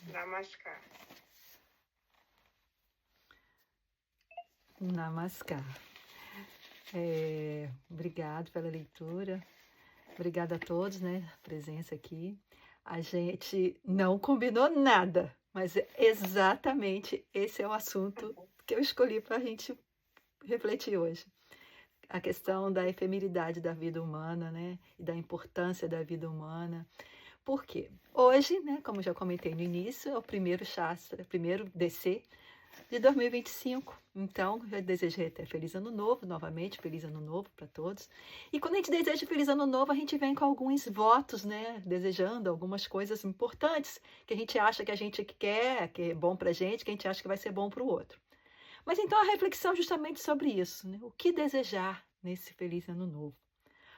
Namaskar. Namaskar. Obrigado pela leitura. Obrigada a todos, né? A presença aqui. A gente não combinou nada, mas exatamente esse é o assunto que eu escolhi para a gente refletir hoje. A questão da efemeridade da vida humana, né? E da importância da vida humana. Por quê? Hoje, né, como já comentei no início, é o primeiro Shastra, primeiro DC de 2025. Então, eu desejei até Feliz Ano Novo, novamente, Feliz Ano Novo para todos. E quando a gente deseja Feliz Ano Novo, a gente vem com alguns votos, né? Desejando algumas coisas importantes que a gente acha que a gente quer, que é bom para a gente, que a gente acha que vai ser bom para o outro. Mas então a reflexão justamente sobre isso, né? O que desejar nesse Feliz Ano Novo?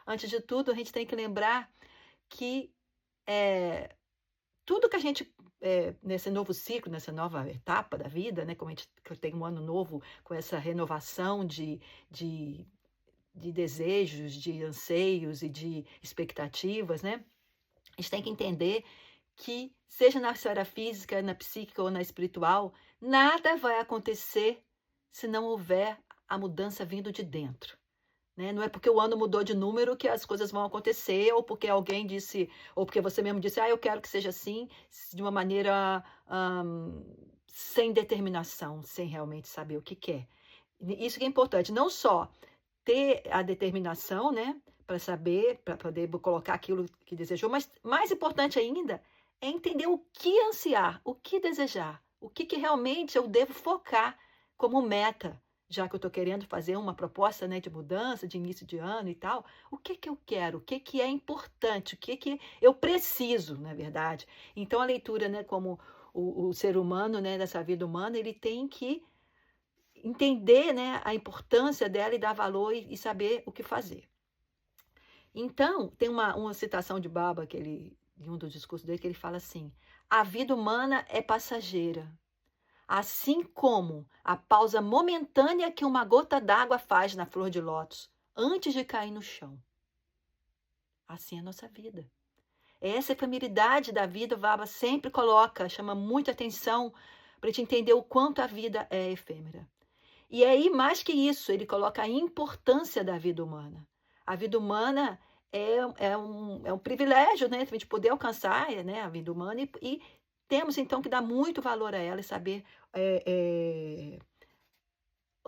Antes de tudo, a gente tem que lembrar que tudo que a gente, nesse novo ciclo, nessa nova etapa da vida, né, como a gente tem um ano novo com essa renovação de, de desejos, de anseios e de expectativas, né, a gente tem que entender que, seja na esfera física, na psíquica ou na espiritual, nada vai acontecer se não houver a mudança vindo de dentro. Né? Não é porque o ano mudou de número que as coisas vão acontecer, ou porque alguém disse, ou porque você mesmo disse, eu quero que seja assim, de uma maneira sem determinação, sem realmente saber o que quer. Isso que é importante, não só ter a determinação, né, para saber, para poder colocar aquilo que desejou, mas mais importante ainda é entender o que ansiar, o que desejar, o que realmente eu devo focar como meta, já que eu estou querendo fazer uma proposta, né, de mudança, de início de ano e tal. O que eu quero, o que é importante, o que eu preciso, na verdade. Então a leitura, né, como o ser humano, né, dessa vida humana, ele tem que entender, né, a importância dela e dar valor e saber o que fazer. Então, tem uma citação de Baba, em um dos discursos dele, que ele fala assim: a vida humana é passageira, assim como a pausa momentânea que uma gota d'água faz na flor de lótus antes de cair no chão. Assim é a nossa vida. Essa efemeridade da vida, o Baba sempre coloca, chama muita atenção para a gente entender o quanto a vida é efêmera. E aí, mais que isso, ele coloca a importância da vida humana. A vida humana é um privilégio, né, a gente poder alcançar, né, a vida humana e temos, então, que dar muito valor a ela e saber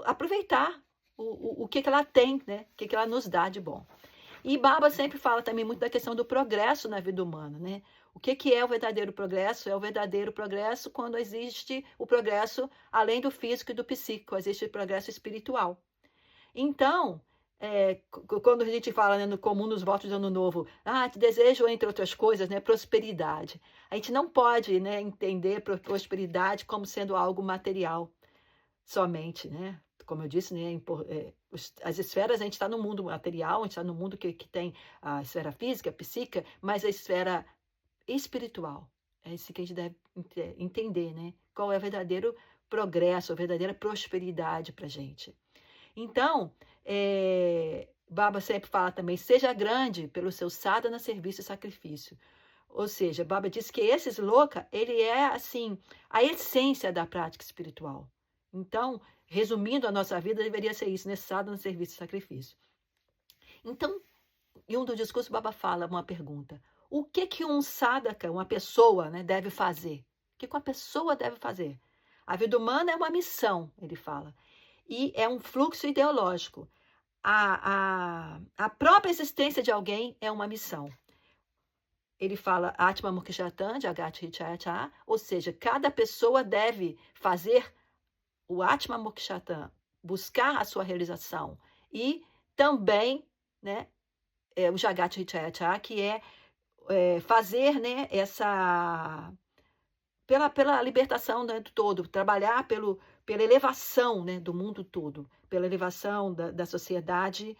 aproveitar o que ela tem, né, o que ela nos dá de bom. E Baba sempre fala também muito da questão do progresso na vida humana, né? O que é o verdadeiro progresso? É o verdadeiro progresso quando existe o progresso além do físico e do psíquico, existe o progresso espiritual. Então, quando a gente fala, né, no comum nos votos de ano novo, te desejo, entre outras coisas, né, prosperidade. A gente não pode, né, entender prosperidade como sendo algo material somente, né? Como eu disse, né, as esferas, a gente está no mundo material, a gente está no mundo que tem a esfera física, a psíquica, mas a esfera espiritual. É isso que a gente deve entender, né? Qual é o verdadeiro progresso, a verdadeira prosperidade para a gente. Então, Baba sempre fala também, seja grande pelo seu sadhana, serviço e sacrifício. Ou seja, Baba diz que esse sloka, ele é, assim, a essência da prática espiritual. Então, resumindo, a nossa vida deveria ser isso, né? Sadhana, serviço e sacrifício. Então, em um dos discursos, Baba fala uma pergunta. O que um sadhaka, uma pessoa, né, deve fazer? O que uma pessoa deve fazer? A vida humana é uma missão, ele fala. E é um fluxo ideológico. A própria existência de alguém é uma missão. Ele fala Atma Mukshatan, Jagat Hichayata, ou seja, cada pessoa deve fazer o Atma Mukshatan, buscar a sua realização. E também, né, o Jagat Hichayata, que é fazer, né, pela libertação, né, do todo, trabalhar pela elevação, né, do mundo todo, pela elevação da sociedade,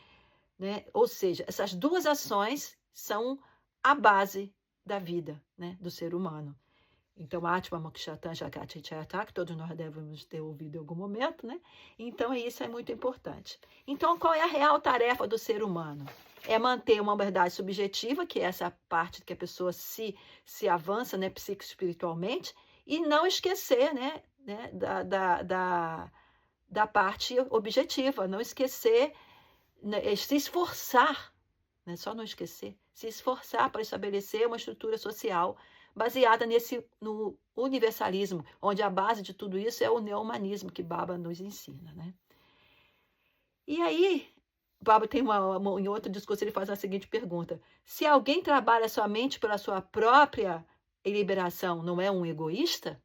né? Ou seja, essas duas ações são a base da vida, né, do ser humano. Então, Atma Mokshatan Jagati Chayata, que todos nós devemos ter ouvido em algum momento, né? Então, isso é muito importante. Então, qual é a real tarefa do ser humano? é manter uma verdade subjetiva, que é essa parte que a pessoa se avança, né, psicoespiritualmente, e não esquecer, né, da parte objetiva, não esquecer, né, se esforçar, né, só não esquecer, se esforçar para estabelecer uma estrutura social baseada no universalismo, onde a base de tudo isso é o neo-humanismo que Baba nos ensina, né? E aí, Baba tem em outro discurso, ele faz a seguinte pergunta: se alguém trabalha somente pela sua própria liberação, não é um egoísta?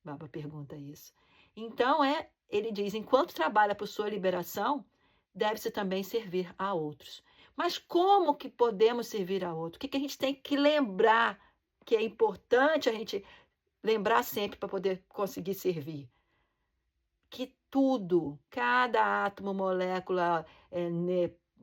Baba pergunta isso. Então, ele diz, enquanto trabalha por sua liberação, deve-se também servir a outros. Mas como que podemos servir a outro? O que a gente tem que lembrar que é importante a gente lembrar sempre para poder conseguir servir? Que tudo, cada átomo, molécula,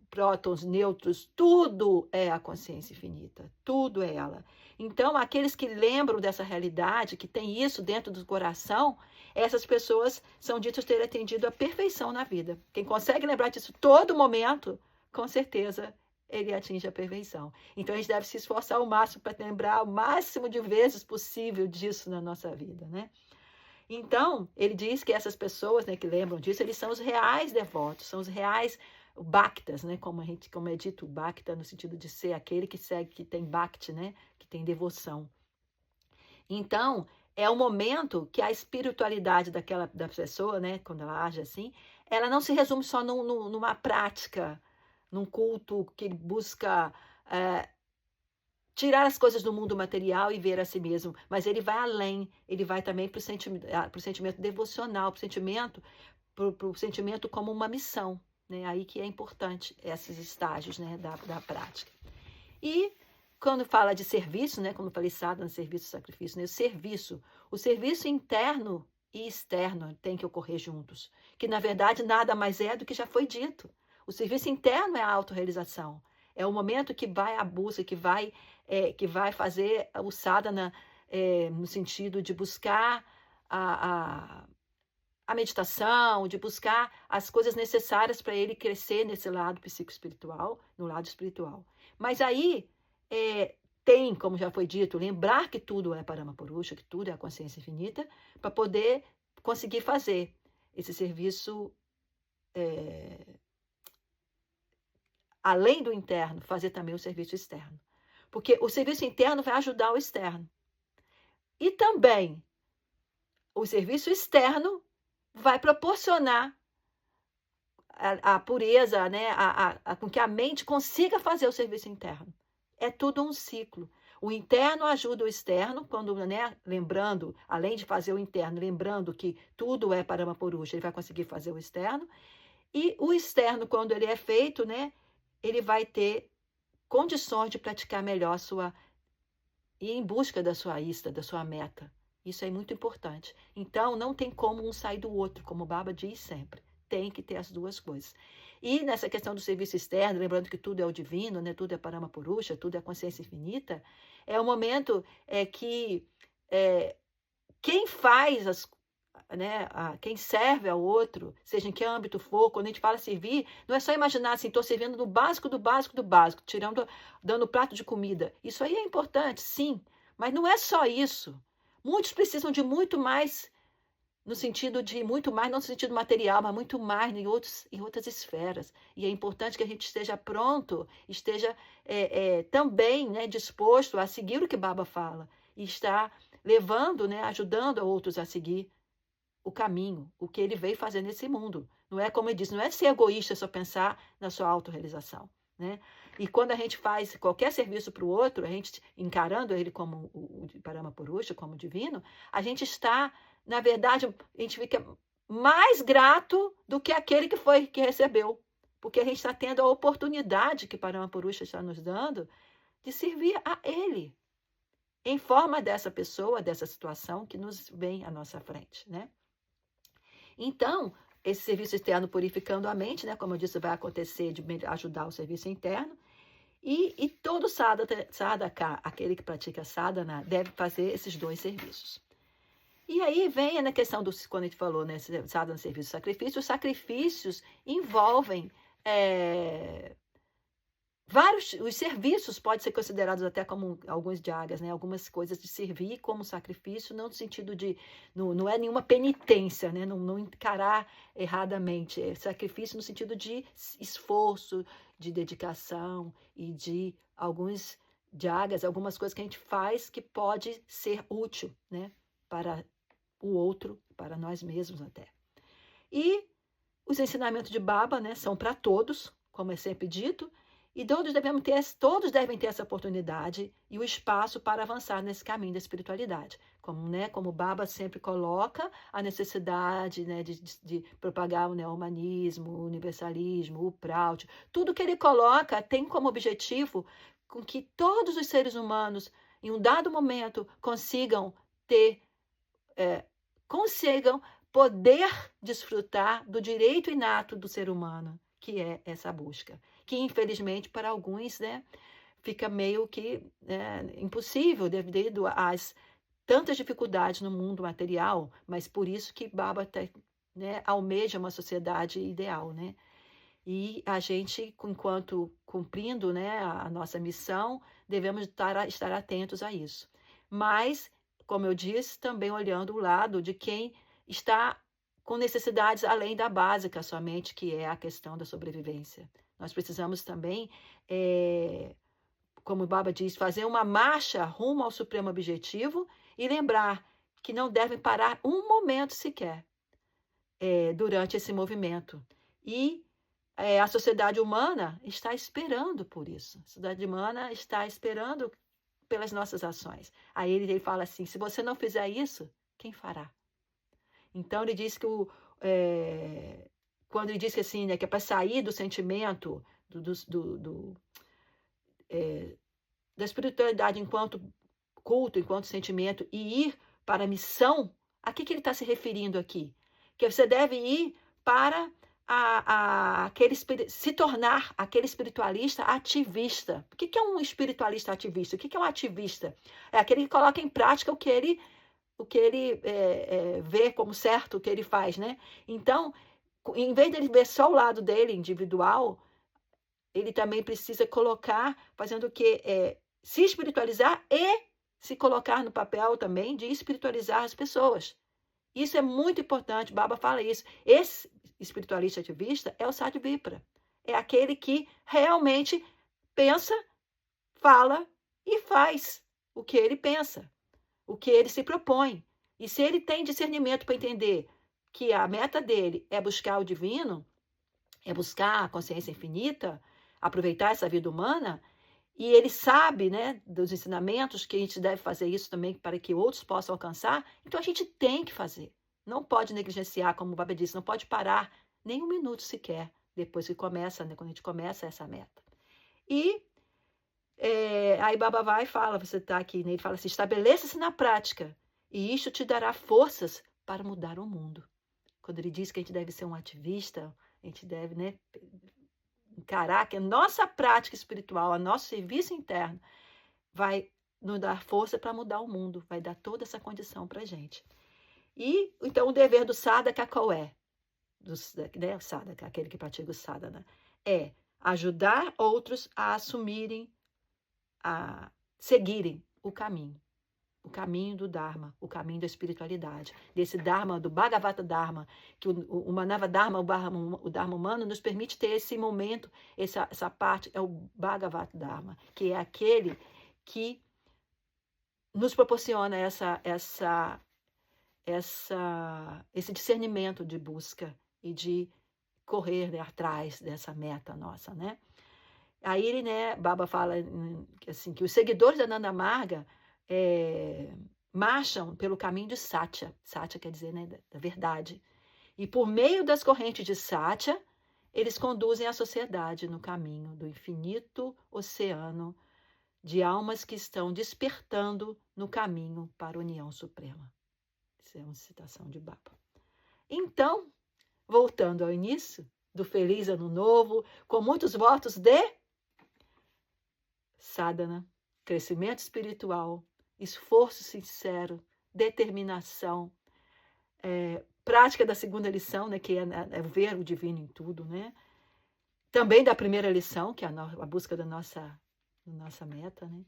prótons, nêutrons, tudo é a consciência infinita, tudo é ela. Então, aqueles que lembram dessa realidade, que tem isso dentro do coração, essas pessoas são ditas ter atendido a perfeição na vida. Quem consegue lembrar disso todo momento, com certeza ele atinge a perfeição. Então, a gente deve se esforçar ao máximo para lembrar o máximo de vezes possível disso na nossa vida, né? Então, ele diz que essas pessoas, né, que lembram disso, eles são os reais devotos, são os reais bhaktas, né, como é dito, bhakta no sentido de ser aquele que segue, que tem bhakti, né, que tem devoção. Então, é o momento que a espiritualidade da pessoa, né, quando ela age assim, ela não se resume só numa prática, num culto que busca tirar as coisas do mundo material e ver a si mesmo, mas ele vai além, ele vai também para o sentimento devocional, para o sentimento como uma missão, né? Aí que é importante esses estágios, né, da prática. E quando fala de serviço, né, como eu falei, sadhana, serviço, sacrifício, né, o serviço interno e externo tem que ocorrer juntos, que na verdade nada mais é do que já foi dito. O serviço interno é a autorrealização, é o momento que vai à busca, que vai fazer o sadhana no sentido de buscar a meditação, de buscar as coisas necessárias para ele crescer nesse lado psicoespiritual, no lado espiritual. Mas aí tem, como já foi dito, lembrar que tudo é Paramapurusha, que tudo é a consciência infinita, para poder conseguir fazer esse serviço além do interno, fazer também o serviço externo. Porque o serviço interno vai ajudar o externo. E também o serviço externo vai proporcionar a pureza, né, com que a mente consiga fazer o serviço interno. É tudo um ciclo. O interno ajuda o externo, quando, né, lembrando, além de fazer o interno, lembrando que tudo é Paramapurusha, ele vai conseguir fazer o externo. E o externo, quando ele é feito, né, ele vai ter condições de praticar melhor ir em busca da sua ista, da sua meta. Isso é muito importante. Então, não tem como um sair do outro, como o Baba diz sempre. Tem que ter as duas coisas. E nessa questão do serviço externo, lembrando que tudo é o divino, né? Tudo é Paramapurusha, tudo é a consciência infinita, é o momento que quem faz quem serve ao outro, seja em que âmbito for, quando a gente fala servir, não é só imaginar assim, estou servindo do básico, do básico, do básico, dando prato de comida. Isso aí é importante, sim, mas não é só isso. Muitos precisam de muito mais, no sentido de muito mais, não no sentido material, mas muito mais em outras esferas. E é importante que a gente esteja pronto, esteja também, né, disposto a seguir o que Baba fala, e estar levando, né, ajudando outros a seguir o caminho, o que ele veio fazer nesse mundo. Não é como ele diz, não é ser egoísta só pensar na sua autorrealização, né? E quando a gente faz qualquer serviço para o outro, a gente encarando ele como o Paramapurusha, como divino, a gente está, na verdade, a gente fica mais grato do que aquele que recebeu, porque a gente está tendo a oportunidade que Paramapurusha está nos dando de servir a ele, em forma dessa pessoa, dessa situação que nos vem à nossa frente, né? Então, esse serviço externo purificando a mente, né, como eu disse, vai acontecer de ajudar o serviço interno. E todo sadhaka, aquele que pratica sadhana, deve fazer esses dois serviços. E aí vem na questão quando a gente falou, né, sadhana, serviço e sacrifício, os sacrifícios envolvem os serviços podem ser considerados até como alguns yagas, né? Algumas coisas de servir como sacrifício, não no sentido de, não é nenhuma penitência, né? Não encarar erradamente, é sacrifício no sentido de esforço, de dedicação e de alguns yagas, algumas coisas que a gente faz que pode ser útil, né? Para o outro, para nós mesmos até. E os ensinamentos de Baba, né, são para todos, como é sempre dito, e todos devem ter essa oportunidade e o espaço para avançar nesse caminho da espiritualidade. Como Baba sempre coloca a necessidade, né, de propagar o neo-humanismo, o universalismo, o Prout, tudo que ele coloca tem como objetivo com que todos os seres humanos, em um dado momento, consigam poder desfrutar do direito inato do ser humano, que é essa busca, que infelizmente para alguns, né, fica meio que impossível devido às tantas dificuldades no mundo material, mas por isso que Baba né, almeja uma sociedade ideal, né? E a gente, enquanto cumprindo, né, a nossa missão, devemos estar atentos a isso. Mas, como eu disse, também olhando o lado de quem está com necessidades além da básica somente, que é a questão da sobrevivência. Nós precisamos também, como o Baba diz, fazer uma marcha rumo ao supremo objetivo e lembrar que não devem parar um momento sequer durante esse movimento. E a sociedade humana está esperando por isso. A sociedade humana está esperando pelas nossas ações. Aí ele fala assim, se você não fizer isso, quem fará? Então ele diz que quando ele diz que assim, né, que é para sair do sentimento da espiritualidade enquanto culto, enquanto sentimento, e ir para a missão, a que ele está se referindo aqui? Que você deve ir para se tornar aquele espiritualista ativista. O que é um espiritualista ativista? O que é um ativista? É aquele que coloca em prática o que ele vê como certo, o que ele faz, né? Então, em vez de ele ver só o lado dele, individual, ele também precisa colocar, fazendo o quê? Se espiritualizar e se colocar no papel também de espiritualizar as pessoas. Isso é muito importante, Baba fala isso. Esse espiritualista ativista é o Sadvipra. É aquele que realmente pensa, fala e faz o que ele pensa, o que ele se propõe. E se ele tem discernimento para entender que a meta dele é buscar o divino, é buscar a consciência infinita, aproveitar essa vida humana, e ele sabe, né, dos ensinamentos que a gente deve fazer isso também para que outros possam alcançar, então a gente tem que fazer. Não pode negligenciar, como o Baba disse, não pode parar nem um minuto sequer depois que começa, né, quando a gente começa essa meta. E aí Baba vai e fala, você está aqui, né, ele fala assim, estabeleça-se na prática e isto te dará forças para mudar o mundo. Quando ele diz que a gente deve ser um ativista, a gente deve, né, encarar que a nossa prática espiritual, o nosso serviço interno, vai nos dar força para mudar o mundo, vai dar toda essa condição para a gente. E, então, o dever do sadhaka qual é? O sadhaka, aquele que pratica o sadhana, é ajudar outros a assumirem, a seguirem o caminho do Dharma, o caminho da espiritualidade, desse Dharma, do Bhagavata Dharma, que o Manava Dharma, o Dharma humano, nos permite ter esse momento, essa parte, é o Bhagavata Dharma, que é aquele que nos proporciona esse discernimento de busca e de correr, né, atrás dessa meta nossa, né? Aí ele, né, Baba fala assim, que os seguidores da Nanda Marga marcham pelo caminho de Satya. Satya quer dizer, né, da verdade. E por meio das correntes de Satya, eles conduzem a sociedade no caminho do infinito oceano de almas que estão despertando no caminho para a união suprema. Isso é uma citação de Baba. Então, voltando ao início do Feliz Ano Novo, com muitos votos de sadhana, crescimento espiritual, esforço sincero, determinação, prática da segunda lição, né, que é ver o divino em tudo, né? também da primeira lição, que é a busca da nossa meta, né?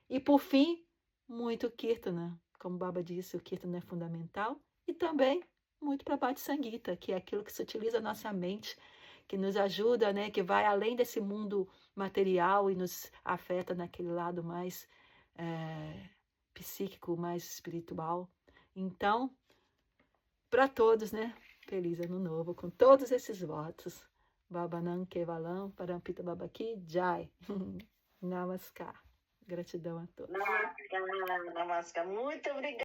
E por fim, muito Kirtana, como o Baba disse, o Kirtana é fundamental, e também muito Prabhat Sangita, que é aquilo que se utiliza a nossa mente, que nos ajuda, né, que vai além desse mundo material e nos afeta naquele lado mais psíquico, mais espiritual. Então, para todos, né? Feliz Ano Novo, com todos esses votos. Babanam Kevalam, Parampita Babaki, Jai. Namaskar. Gratidão a todos. Namaskar, namaskar. Muito obrigada.